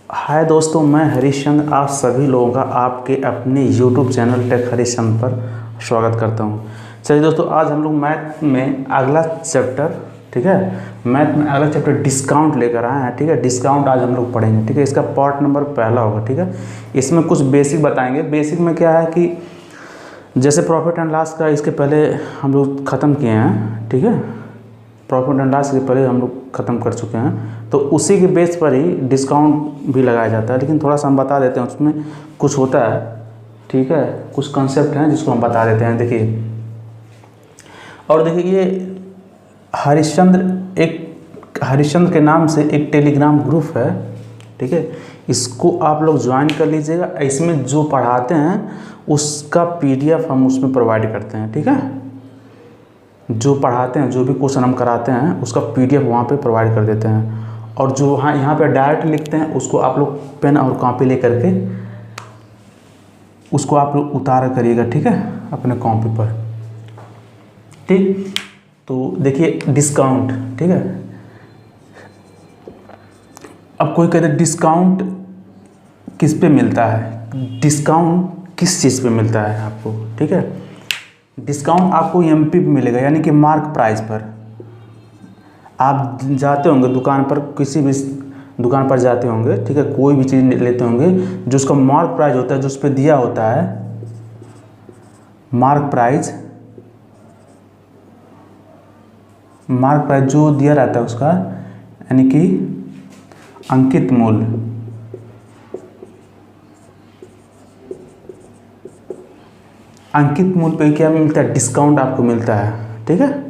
हाय दोस्तों, मैं हरीशचंद्र आप सभी लोगों का आपके अपने YouTube चैनल टेक हरीशचंद्र पर स्वागत करता हूं। चलिए दोस्तों, आज हम लोग मैथ में अगला चैप्टर, ठीक है, मैथ में अगला चैप्टर डिस्काउंट लेकर आए हैं। ठीक है, डिस्काउंट आज हम लोग पढ़ेंगे। ठीक है, इसका पार्ट नंबर पहला होगा। ठीक है, इसमें कुछ बेसिक बताएंगे। बेसिक में क्या है कि जैसे प्रॉफिट एंड लॉस का इसके पहले हम लोग ख़त्म किए हैं। ठीक है, प्रॉफिट एंड लॉस के पहले हम लोग ख़त्म कर चुके हैं, तो उसी के बेस पर ही डिस्काउंट भी लगाया जाता है। लेकिन थोड़ा सा हम बता देते हैं, उसमें कुछ होता है। ठीक है, कुछ कॉन्सेप्ट हैं जिसको हम बता देते हैं। देखिए, और देखिए, ये हरिश्चंद्र के नाम से एक टेलीग्राम ग्रुप है। ठीक है, इसको आप लोग ज्वाइन कर लीजिएगा। इसमें जो पढ़ाते हैं उसका PDF हम उसमें प्रोवाइड करते हैं। ठीक है, जो पढ़ाते हैं, जो भी क्वेश्चन हम कराते हैं, उसका PDF वहाँ पे प्रोवाइड कर देते हैं। और जो यहाँ पे डायरेक्ट लिखते हैं उसको आप लोग पेन और कॉपी ले करके उसको आप लोग उतार करिएगा। ठीक है, अपने कॉपी पर। ठीक, तो देखिए डिस्काउंट। ठीक है, अब कोई कहते हैं डिस्काउंट किस पे मिलता है, डिस्काउंट किस चीज़ पे मिलता है आपको। ठीक है, डिस्काउंट आपको MP पे मिलेगा, यानी कि मार्क प्राइस पर। आप जाते होंगे दुकान पर, किसी भी दुकान पर जाते होंगे, ठीक है, कोई भी चीज़ लेते होंगे, जो उसका मार्क प्राइस होता है, जो उस पर दिया होता है मार्क प्राइस जो दिया रहता है उसका, यानी कि अंकित मूल्य। अंकित मूल्य पे क्या मिलता है, डिस्काउंट आपको मिलता है। ठीक है,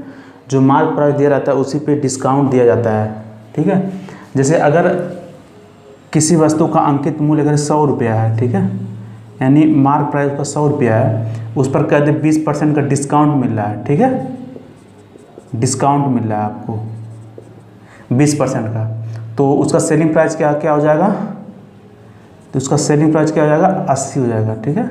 जो मार्क प्राइस दिया रहता है उसी पे डिस्काउंट दिया जाता है। ठीक है, जैसे अगर किसी वस्तु का अंकित मूल्य अगर 100 रुपया है, ठीक है, यानी मार्क प्राइस का 100 रुपया है, उस पर कहते 20% का डिस्काउंट मिल रहा है। ठीक है, डिस्काउंट मिल रहा है आपको 20% का, तो उसका सेलिंग प्राइस क्या क्या हो जाएगा, तो उसका सेलिंग प्राइस क्या हो जाएगा, 80 हो जाएगा। ठीक है,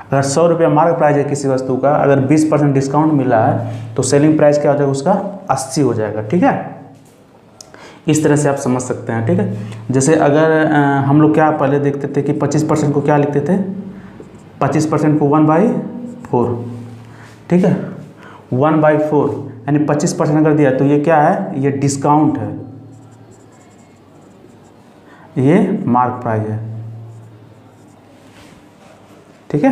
अगर 100 रुपया मार्क प्राइस है किसी वस्तु का, अगर 20% डिस्काउंट मिला है तो सेलिंग प्राइस क्या हो जाएगा, उसका 80 हो जाएगा। ठीक है, इस तरह से आप समझ सकते हैं। ठीक है, जैसे अगर हम लोग क्या पहले देखते थे कि 25% को क्या लिखते थे, 25% को 1/4। ठीक है, 1/4 यानी 25% अगर दिया तो ये क्या है, ये डिस्काउंट है, ये मार्क प्राइस है। ठीक है,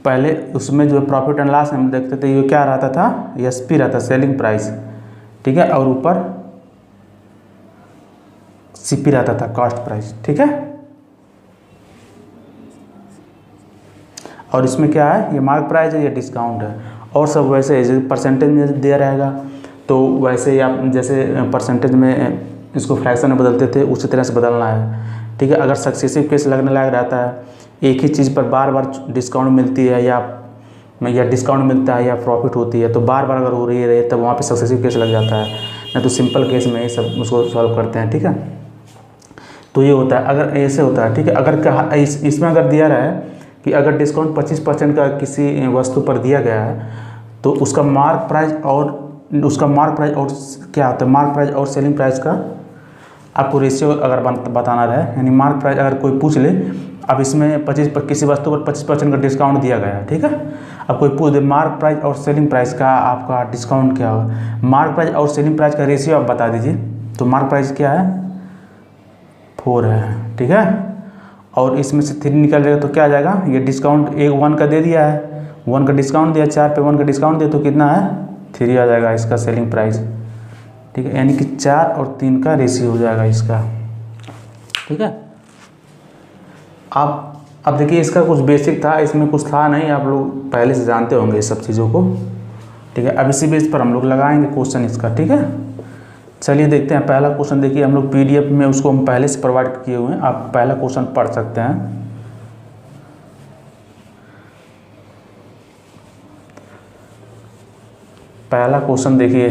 पहले उसमें जो प्रॉफिट एंड लॉस हम देखते थे, ये क्या रहता था, SP रहता, सेलिंग प्राइस। ठीक है, और ऊपर CP रहता था, कॉस्ट प्राइस। ठीक है, और इसमें क्या है, ये मार्क प्राइस है, ये डिस्काउंट है। और सब वैसे ही परसेंटेज में दिया रहेगा, तो वैसे ही आप जैसे परसेंटेज में इसको फ्रैक्शन में बदलते थे, उसी तरह से बदलना है। ठीक है, अगर सक्सेसिव केस लगने लायक रहता है, एक ही चीज़ पर बार बार डिस्काउंट मिलती है, या डिस्काउंट मिलता है या प्रॉफिट होती है, तो बार बार अगर हो रही है तब वहाँ पे सक्सेसिव केस लग जाता है, नहीं तो सिंपल केस में ही सब उसको सॉल्व करते हैं। ठीक है, तो ये होता है, अगर ऐसे होता है। ठीक है, अगर इसमें अगर दिया रहा है कि अगर डिस्काउंट 25% का किसी वस्तु पर दिया गया है, तो उसका मार्क प्राइस और क्या होता है, मार्क प्राइस और सेलिंग प्राइस का आपको रेशियो अगर बताना रहे, यानी मार्क प्राइस अगर कोई पूछ ले, अब इसमें किसी वस्तु पर 25% का डिस्काउंट दिया गया है। ठीक है, अब कोई पूछ दे मार्क प्राइस और सेलिंग प्राइस का आपका डिस्काउंट क्या होगा, मार्क प्राइस और सेलिंग प्राइस का रेशियो आप बता दीजिए, तो मार्क प्राइस क्या है, 4 है। ठीक है, और इसमें से 3 निकल जाएगा तो क्या आ जाएगा, ये डिस्काउंट 1 का दे दिया है, 1 का डिस्काउंट दिया, 4 पे 1 का डिस्काउंट दिया, तो कितना है, 3 आ जाएगा इसका सेलिंग प्राइस। ठीक है, यानी कि 4 और 3 का रेशियो हो जाएगा इसका। ठीक है, अब देखिए, इसका कुछ बेसिक था, इसमें कुछ था नहीं, आप लोग पहले से जानते होंगे इस सब चीज़ों को। ठीक है, अब इसी बेस पर हम लोग लगाएंगे क्वेश्चन इसका। ठीक है, चलिए देखते हैं पहला क्वेश्चन। देखिए, हम लोग PDF में उसको हम पहले से प्रोवाइड किए हुए हैं, आप पहला क्वेश्चन पढ़ सकते हैं। पहला क्वेश्चन देखिए,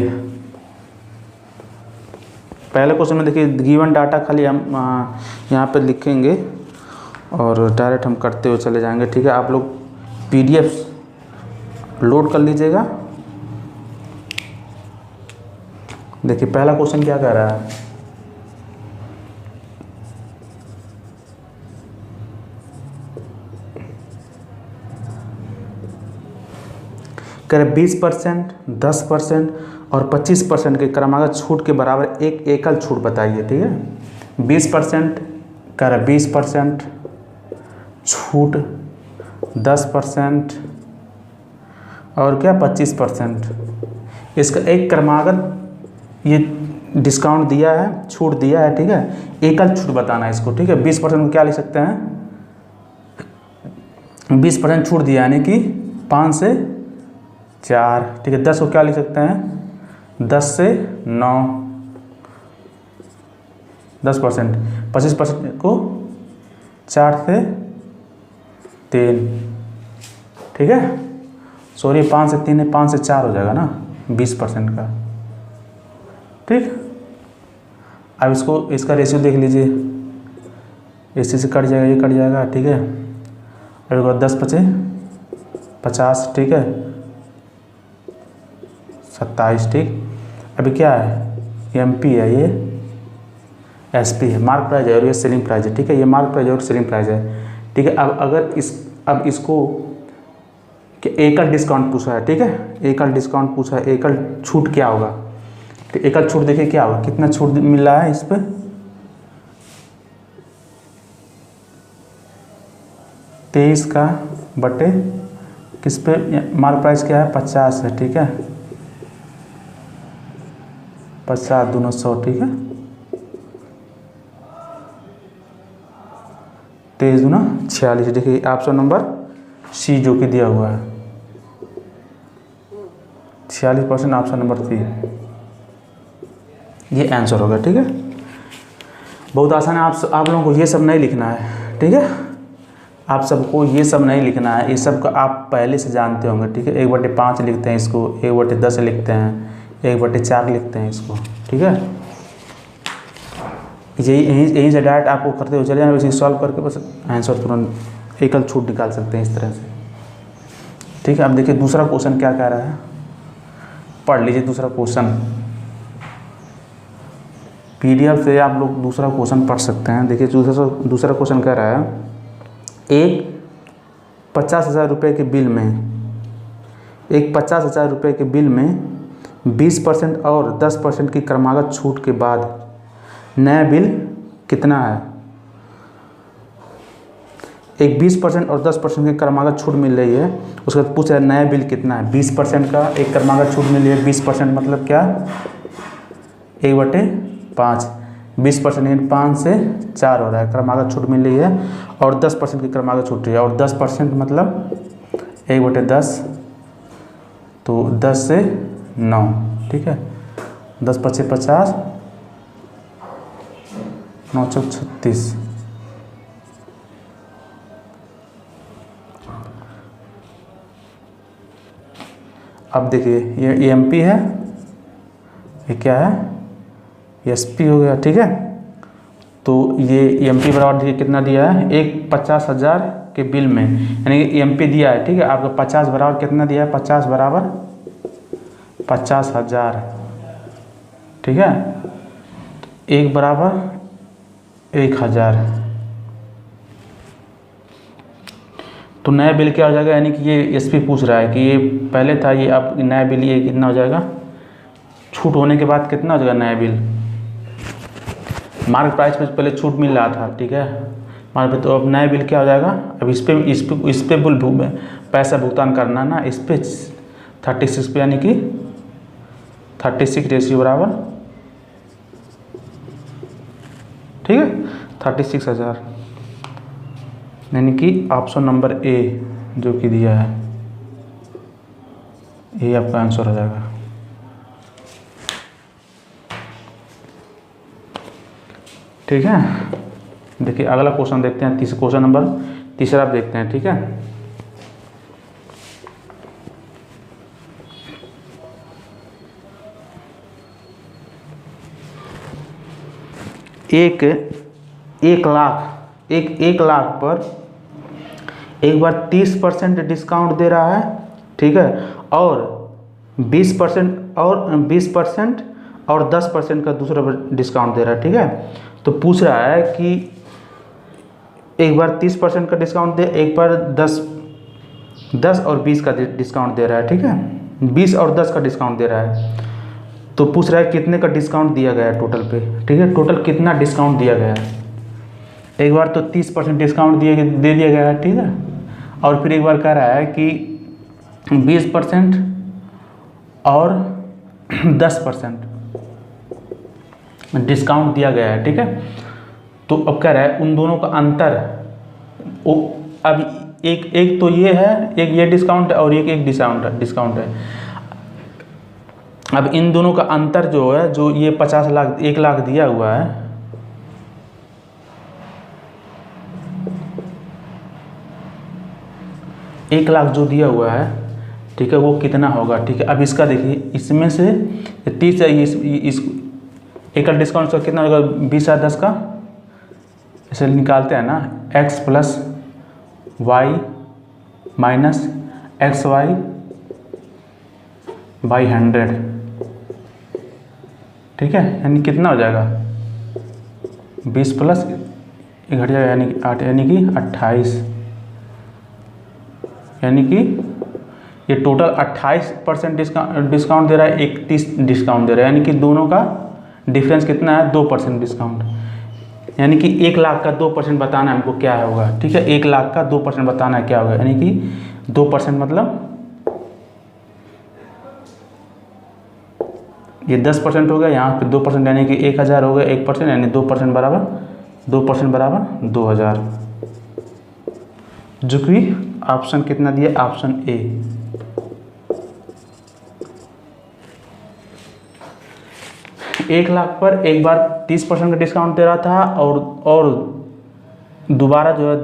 पहले क्वेश्चन में देखिए गिवन डाटा खाली हम यहाँ पे लिखेंगे और डायरेक्ट हम करते हुए चले जाएंगे। ठीक है, आप लोग PDF लोड कर लीजिएगा। देखिए पहला क्वेश्चन क्या कह रहा है, कह रहे 20%, 10% और 25% के क्रमागत छूट के बराबर एक एकल छूट बताइए। ठीक है, 20% कह रहे 20% छूट, 10% और क्या 25%। इसका एक क्रमागत ये डिस्काउंट दिया है, छूट दिया है। ठीक है, एकल छूट बताना है इसको। ठीक है, 20% को क्या लिख सकते हैं, 20% छूट दिया यानी कि 5 से 4। ठीक है, 10 को क्या लिख सकते हैं, 10 से 9, 10%। 25% को 4 से 3। ठीक है, सॉरी 5 से 3 है, 5 से 4 हो जाएगा ना 20% का। ठीक, अब इसको इसका रेशियो देख लीजिए, इसी से कट जाएगा, ये कट जाएगा। ठीक है, और 10 पचे 50। ठीक है, 27। ठीक, अभी क्या है, MP है, ये SP है, मार्क प्राइस है और ये सेलिंग प्राइस है। ठीक है, ये मार्क प्राइस और सेलिंग प्राइस है। ठीक है, अब अगर अब इसको कि एकल डिस्काउंट पूछा है। ठीक है, एकल डिस्काउंट पूछा है, एकल छूट क्या होगा। तो एकल छूट देखिए क्या होगा, कितना छूट मिल रहा है इस पर, 23 का बटे किस पे, मार्क प्राइस क्या है 50 है। ठीक है, 50 दूना 100। ठीक है, 23 दूना 46। देखिए ऑप्शन नंबर C जो कि दिया हुआ है, 46% ऑप्शन नंबर C, ये आंसर होगा। ठीक है, बहुत आसान है। आप लोगों को ये सब नहीं लिखना है। ठीक है, आप सबको ये सब नहीं लिखना है, ये सब का आप पहले से जानते होंगे। ठीक है, 1/5 लिखते हैं इसको, 1/10 लिखते हैं, 1/4 लिखते हैं इसको। ठीक है, यहीं से डायरेक्ट आपको करते हुए चले जाना, इसे सॉल्व करके बस आंसर तुरंत एकल छूट निकाल सकते हैं इस तरह से। ठीक है, अब देखिए दूसरा क्वेश्चन क्या कह रहा है, पढ़ लीजिए दूसरा क्वेश्चन। PDF से आप लोग दूसरा क्वेश्चन पढ़ सकते हैं। देखिए दूसरा क्वेश्चन कह रहा है, एक 50,000 रुपये के बिल में, एक 50,000 रुपये के बिल में 20% और 10% की क्रमागत छूट के बाद नया बिल कितना है। एक 20% और 10% की क्रमागत छूट मिल रही है, उसके बाद पूछ रहा है नया बिल कितना है। 20% का एक क्रमागत छूट मिल रही है, 20% मतलब क्या, 1/5, 20% यानी 5 से 4 हो रहा है, क्रमागत छूट मिल रही है। और 10% की क्रमागत छूट रही है, और 10% मतलब 1/10, तो 10 से 9। ठीक है, 10 पचे 50, 9 चौक 36। अब देखिए ये MP है, ये क्या है, SP हो गया। ठीक है, तो ये MP बराबर देखिए कितना दिया है, एक 50,000 के बिल में, यानी कि MP दिया है। ठीक है, आपको 50 बराबर कितना दिया है, 50 बराबर 50,000। ठीक है, एक बराबर 1,000, तो नया बिल क्या हो जाएगा, यानी कि ये SP पूछ रहा है कि ये पहले था, ये अब नया बिल ये कितना हो जाएगा, छूट होने के बाद कितना हो जाएगा नया बिल। मार्क प्राइस में पहले छूट मिल रहा था। ठीक है, मार्क पे, तो अब नया बिल क्या हो जाएगा, अब इस पे पैसा भुगतान करना ना, इस पे 36 पे, यानी कि 36 रेशियो बराबर, ठीक है 36,000, यानी कि ऑप्शन नंबर A जो कि दिया है, ये आपका आंसर हो जाएगा। ठीक है, देखिए अगला क्वेश्चन देखते हैं, क्वेश्चन नंबर तीसरा आप देखते हैं। ठीक है, एक लाख पर एक बार 30% डिस्काउंट दे रहा है। ठीक है, और 20% और 10% का दूसरा डिस्काउंट दे रहा है। ठीक है, तो पूछ रहा है कि एक बार 30% का डिस्काउंट दे, एक बार 10 और 20 का डिस्काउंट दे रहा है। ठीक है, 20 और 10 का डिस्काउंट दे रहा है। तो पूछ रहा है कितने का डिस्काउंट दिया गया है टोटल पे, ठीक है, टोटल कितना डिस्काउंट दिया गया है। एक बार तो 30% डिस्काउंट दे दिया गया है, ठीक है, और फिर एक बार कह रहा है कि 20% और 10% डिस्काउंट दिया गया है, ठीक है। तो अब कह रहा है उन दोनों का अंतर, अब एक तो ये है, एक ये डिस्काउंट है और एक डिस्काउंट है। अब इन दोनों का अंतर जो है, जो ये 50 लाख 1 लाख दिया हुआ है, एक लाख जो दिया हुआ है, ठीक है, वो कितना होगा, ठीक है। अब इसका देखिए, इसमें से 30 है, इस एक का डिस्काउंट का कितना होगा, 20 और 10 का, इसे निकालते हैं ना, x plus y minus x y by 100, ठीक है, यानी कितना हो जाएगा, 20 प्लस एक घट जाएगा यानी कि 8, यानी कि 28, यानी कि ये टोटल 28% डिस्काउंट दे रहा है, 31 डिस्काउंट दे रहा है, यानी कि दोनों का डिफरेंस कितना है, 2% डिस्काउंट। यानी कि 1 लाख का 2% बताना है हमको क्या होगा, ठीक है, 1 लाख का 2% बताना है क्या होगा, यानी कि 2% मतलब ये 10% हो गया, यहाँ पे 2% यानी कि 1000 हो गया, 1% यानी 2% बराबर 2000, जो कि ऑप्शन कितना दिया, ऑप्शन ए। एक लाख पर एक बार 30% का डिस्काउंट दे रहा था और दोबारा जो है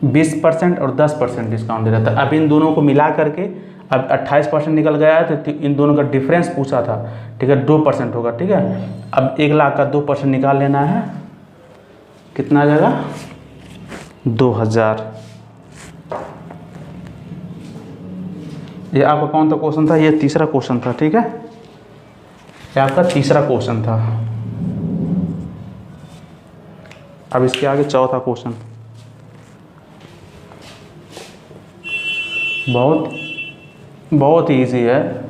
20% और 10% डिस्काउंट दे रहा था। अब इन दोनों को मिला करके अब 28% निकल गया है, तो इन दोनों का डिफरेंस पूछा था, ठीक है, 2% होगा, ठीक है। अब 1 लाख का 2% निकाल लेना है, कितना आ जाएगा, 2000। ये आपका कौन सा क्वेश्चन था, ये तीसरा क्वेश्चन था, ठीक है, ये आपका तीसरा क्वेश्चन था। अब इसके आगे चौथा क्वेश्चन, बहुत ही ईजी है।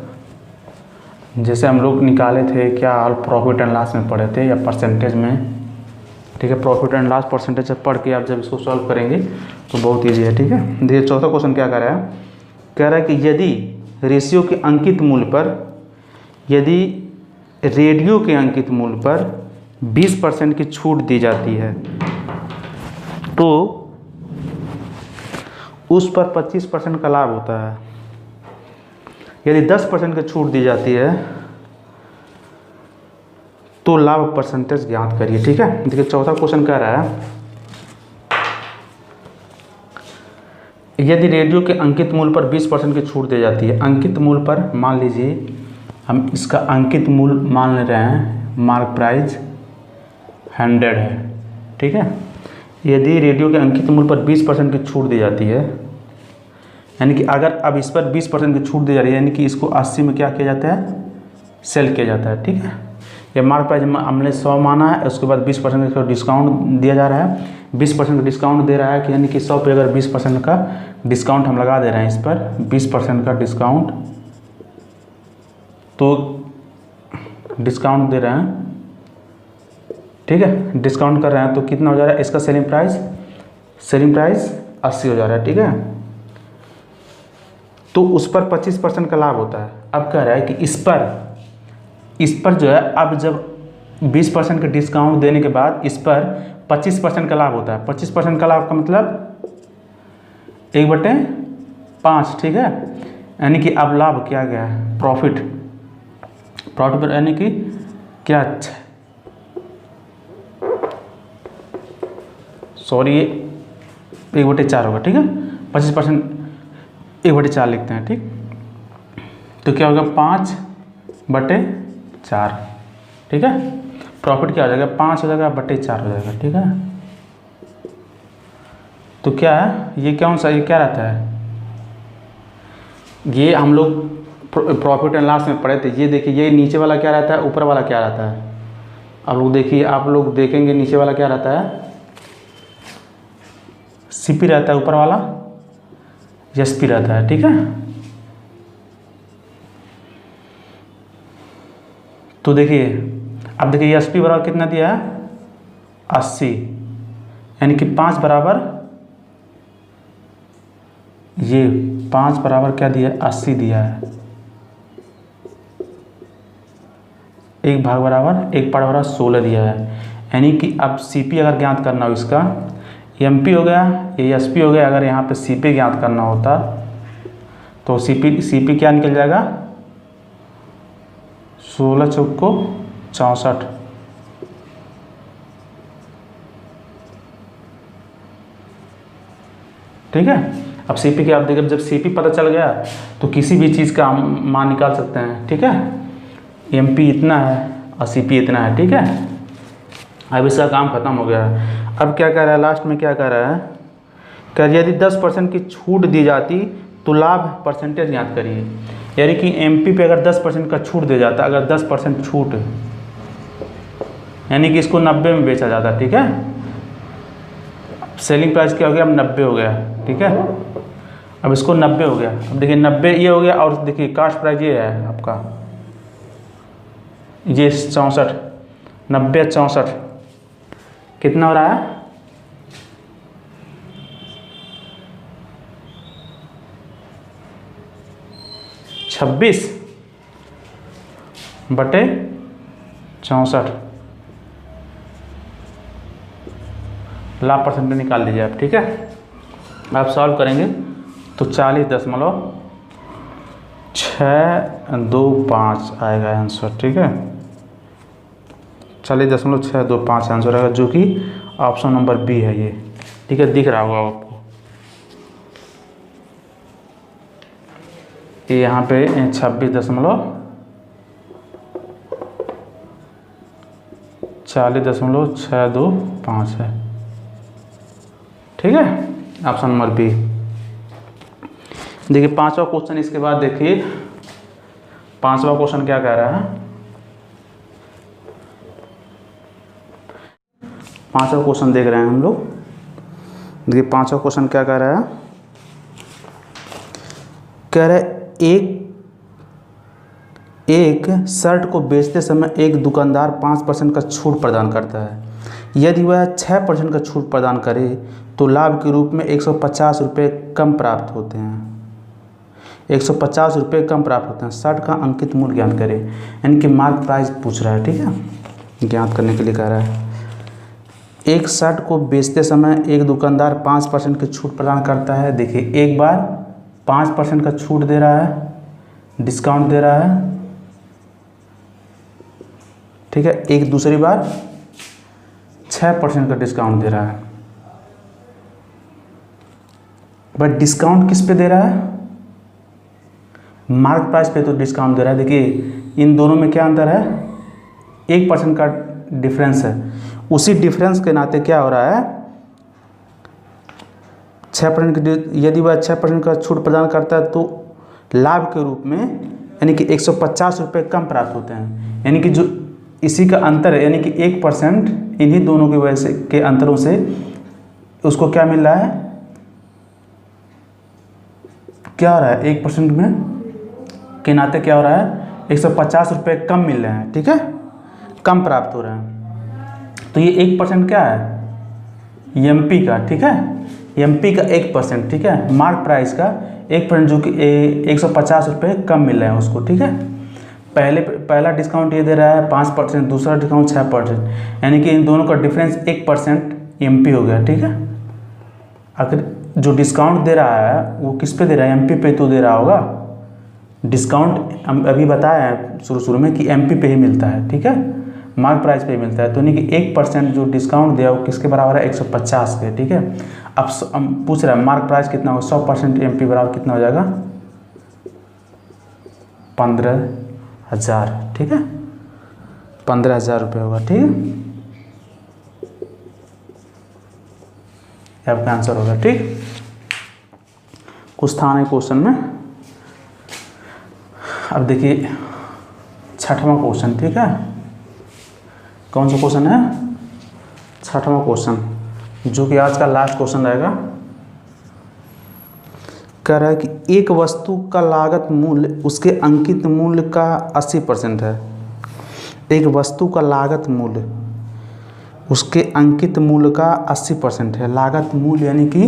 जैसे हम लोग निकाले थे क्या, प्रॉफिट एंड लॉस में पढ़े थे या परसेंटेज में, ठीक है, प्रॉफिट एंड लॉस परसेंटेज से पढ़ के आप जब इसको सॉल्व करेंगे तो बहुत ईजी है, ठीक है। देखिए चौथा क्वेश्चन क्या कर रहा है, कह रहा है कि यदि रेशियो के अंकित मूल्य पर, यदि रेडियो के अंकित मूल्य पर 20% की छूट दी जाती है तो उस पर 25% का लाभ होता है। यदि 10% की छूट दी जाती है तो लाभ परसेंटेज ज्ञात करिए, ठीक है। देखिए चौथा क्वेश्चन कह रहा है, यदि रेडियो के अंकित मूल्य पर 20% की छूट दी जाती है, अंकित मूल्य पर मान लीजिए हम इसका अंकित मूल्य मान ले रहे हैं, मार्क प्राइस 100 है, ठीक है। यदि रेडियो के अंकित मूल्य पर 20% की छूट दी जाती है, यानी कि अगर अब इस पर 20% की छूट दी जा रही है, यानी कि इसको 80 में क्या किया जाता है, सेल किया जाता है, ठीक है। ये मार्क प्राइस हमने 100 माना है, उसके बाद 20% का डिस्काउंट दिया जा रहा है, 20% का डिस्काउंट दे रहा है कि यानी कि 100 पे अगर 20% का डिस्काउंट हम लगा दे रहे हैं, इस पर 20% का डिस्काउंट, तो डिस्काउंट दे रहे हैं, ठीक है, डिस्काउंट कर रहे हैं, तो कितना हो जा रहा है, इसका सेलिंग प्राइस 80 हो जा रहा है, ठीक है। तो उस पर 25% का लाभ होता है। अब कह रहा है कि इस पर जो है, अब जब 20% का डिस्काउंट देने के बाद इस पर 25% का लाभ होता है। 25% का लाभ का मतलब 1/5, ठीक है, यानी कि अब लाभ क्या गया है, प्रॉफिट पर, यानी कि क्या, सॉरी, ये 1/4 होगा, ठीक है, 25% 1/4 लिखते हैं, ठीक। तो क्या होगा, 5/4, ठीक है। प्रॉफिट क्या हो जाएगा, 5 हो जाएगा, 4 हो जाएगा, ठीक है। तो क्या है, ये कौन सा, ये क्या रहता है, ये हम लोग प्रॉफिट एंड लॉस में पढ़े थे। ये देखिए, ये नीचे वाला क्या रहता है, ऊपर वाला क्या रहता है। आप लोग देखिए, आप लोग देखेंगे नीचे वाला क्या रहता है, सीपी रहता है, ऊपर वाला एसपी रहता है, ठीक है। तो देखिए अब देखिए एस पी बराबर कितना दिया है 80, यानी कि 5 बराबर ये 5 बराबर क्या दिया है 80 दिया है। 1 भाग बराबर 1 पार्ट बराबर 16 दिया है। यानी कि अब सी पी अगर ज्ञात करना हो इसका, एम पी हो गया, ये एस पी हो गया। अगर यहाँ पे सी पी ज्ञात करना होता तो सी पी क्या निकल जाएगा 16 चौको 64। ठीक है। अब सी पी के आप देखिए, जब सी पी पता चल गया तो किसी भी चीज़ का हम मान निकाल सकते हैं। ठीक है, एम पी इतना है और सी पी इतना है। ठीक है, अब इसका काम खत्म हो गया है। अब क्या कह रहा है लास्ट में, क्या कह रहा है, कह रहा यदि 10% की छूट दी जाती तो लाभ परसेंटेज ज्ञात करिए। यानी कि एमपी पे अगर 10% का छूट दे जाता, अगर 10% छूट, यानी कि इसको 90 में बेचा जाता। ठीक है, सेलिंग प्राइस क्या हो गया, अब 90 हो गया। ठीक है, अब इसको 90 हो गया। अब देखिए 90 ये हो गया, और देखिए कास्ट प्राइस ये है आपका, ये 64, 90 64 कितना हो रहा है 26 बटे 64। लाभ परसेंटेज निकाल लीजिए आप। ठीक है, आप सॉल्व करेंगे तो 40.625 आएगा आंसर। ठीक है, 40.625 आंसर आएगा, जो कि ऑप्शन नंबर बी है ये। ठीक है, दिख रहा होगा आपको, ये यहाँ पे 40.625 है। ठीक है, ऑप्शन नंबर बी। देखिए 5वां क्वेश्चन, इसके बाद देखिए 5वां क्वेश्चन क्या कह रहा है। 5वां क्वेश्चन देख रहे हैं हम लोग। देखिए 5वां क्वेश्चन क्या कह रहा है, कह रहा है एक शर्ट को बेचते समय एक दुकानदार 5% का छूट प्रदान करता है। यदि वह 6% का छूट प्रदान करे तो लाभ के रूप में 150 रुपये कम प्राप्त होते हैं। 150 रुपये कम प्राप्त होते हैं। शर्ट का अंकित मूल्य ज्ञात करें, यानी कि मार्क प्राइस पूछ रहा है। ठीक है, ज्ञात करने के लिए कह रहा है। एक शर्ट को बेचते समय एक दुकानदार 5% की छूट प्रदान करता है। देखिए एक बार 5% का छूट दे रहा है, डिस्काउंट दे रहा है। ठीक है, एक दूसरी बार 6% का डिस्काउंट दे रहा है। बट डिस्काउंट किस पे दे रहा है, मार्क प्राइस पे तो डिस्काउंट दे रहा है। देखिए इन दोनों में क्या अंतर है, 1% का डिफरेंस है। उसी डिफरेंस के नाते क्या हो रहा है, 6% की, यदि वह 6% का छूट प्रदान करता है तो लाभ के रूप में यानी कि 150 रुपये कम प्राप्त होते हैं। यानी कि जो इसी का अंतर है, यानी कि 1% इन्हीं दोनों की वजह से के अंतरों से उसको क्या मिल रहा है, क्या हो रहा है, 1% में के नाते क्या हो रहा है, 150 रुपये कम मिल रहे हैं। ठीक है, कम प्राप्त हो रहे हैं। तो ये 1% क्या है, एमपी का। ठीक है, एमपी का 1%। ठीक है, मार्क प्राइस का 1%, जो कि 150 रुपये कम मिल रहे हैं उसको। ठीक है, पहला डिस्काउंट ये दे रहा है 5%, दूसरा डिस्काउंट 6%, यानी कि इन दोनों का डिफरेंस 1% एमपी हो गया। ठीक है, अगर जो डिस्काउंट दे रहा है वो किस पे दे रहा है, एमपी पे तो दे रहा होगा। डिस्काउंट हम अभी बताया है शुरू में कि एमपी पे ही मिलता है। ठीक है, मार्क प्राइस पे ही मिलता है। तो यानी कि 1% जो डिस्काउंट दिया वो किसके बराबर है, 150 के। ठीक है, अब हम पूछ रहे हैं मार्क प्राइस कितना होगा, 100% एमपी बराबर कितना हो जाएगा, 15,000। ठीक है, 15,000 रुपये होगा। ठीक है, आपका आंसर होगा। ठीक, कुछ था नहीं क्वेश्चन में। अब देखिए 6वां क्वेश्चन। ठीक है, कौन सा क्वेश्चन है, 6वां क्वेश्चन, जो कि आज का लास्ट क्वेश्चन रहेगा। कह रहा है कि एक वस्तु का लागत मूल्य उसके अंकित मूल्य का 80% है। एक वस्तु का लागत मूल्य उसके अंकित मूल्य का 80% है। लागत मूल्य यानी कि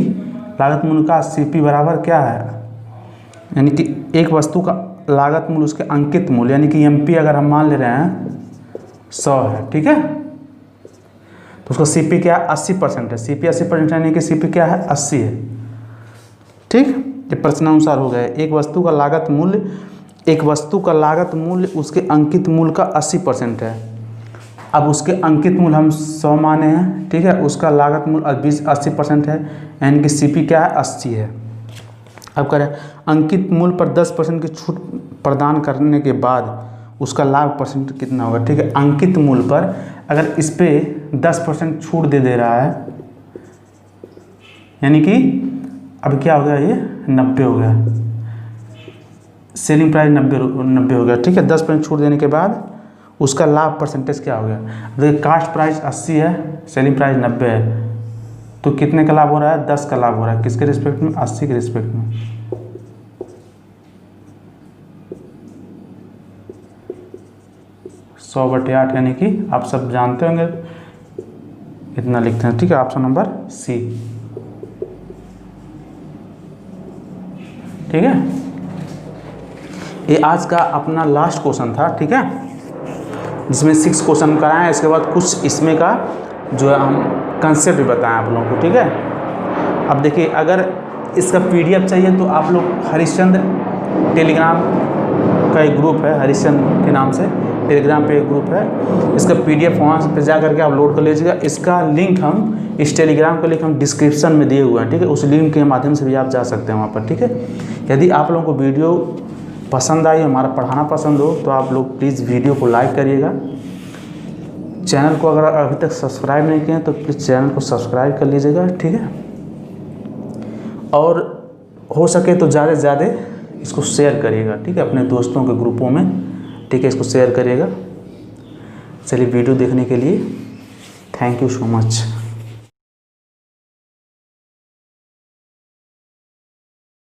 लागत मूल्य का CP बराबर क्या है, यानी कि एक वस्तु का लागत मूल्य उसके अंकित मूल्य यानी कि MP अगर हम मान ले रहे हैं 100 है, ठीक है, तो उसका CP क्या है 80% है। CP 80% यानी कि CP क्या है 80 है, ठीक। ये प्रश्नानुसार हो गया। एक वस्तु का लागत मूल्य उसके अंकित मूल्य का 80% है। अब उसके अंकित मूल्य हम 100 माने हैं, ठीक है, उसका लागत मूल्य 80% है, यानी कि CP क्या है 80 है। अब करें अंकित मूल्य पर 10% की छूट प्रदान करने के बाद उसका लाभ परसेंट कितना होगा, ठीक है। अंकित मूल्य पर अगर इस पे 10% छूट दे रहा है, यानी कि अब क्या हो गया, ये 90 हो गया, सेलिंग प्राइस 90 हो गया, ठीक है। 10% छूट देने के बाद उसका लाभ परसेंटेज क्या हो गया। देखिए कास्ट प्राइस 80 है, सेलिंग प्राइस 90 है, तो कितने का लाभ हो रहा है, 10 का लाभ हो रहा है। किसके रिस्पेक्ट में, 80 के रिस्पेक्ट में। 100/8 यानी कि आप सब जानते होंगे इतना लिखते हैं, ठीक है। ऑप्शन नंबर C, ठीक है। ये आज का अपना लास्ट क्वेश्चन था, ठीक है, जिसमें 6 क्वेश्चन कराएं। इसके बाद कुछ इसमें का जो है हम कंसेप्ट भी बताएं आप लोगों को, ठीक है। अब देखिए अगर इसका PDF चाहिए तो आप लोग हरिश्चंद्र टेलीग्राम का एक ग्रुप है, हरिश्चंद्र के नाम से टेलीग्राम पे एक ग्रुप है, इसका PDF वहाँ पे जा करके आप लोड कर लीजिएगा। इसका लिंक हम इस टेलीग्राम का लिंक हम डिस्क्रिप्शन में दिए हुए हैं, ठीक है। उस लिंक के माध्यम से भी आप जा सकते हैं वहाँ पर, ठीक है। यदि आप लोगों को वीडियो पसंद आई, हमारा पढ़ाना पसंद हो, तो आप लोग प्लीज़ वीडियो को लाइक करिएगा। चैनल को अगर अभी तक सब्सक्राइब नहीं किए तो प्लीज़ चैनल को सब्सक्राइब कर लीजिएगा, ठीक है। और हो सके तो ज़्यादा से ज़्यादा इसको शेयर करिएगा, ठीक है, अपने दोस्तों के ग्रुपों में, ठीक है, इसको शेयर करिएगा। चलिए वीडियो देखने के लिए थैंक यू सो मच।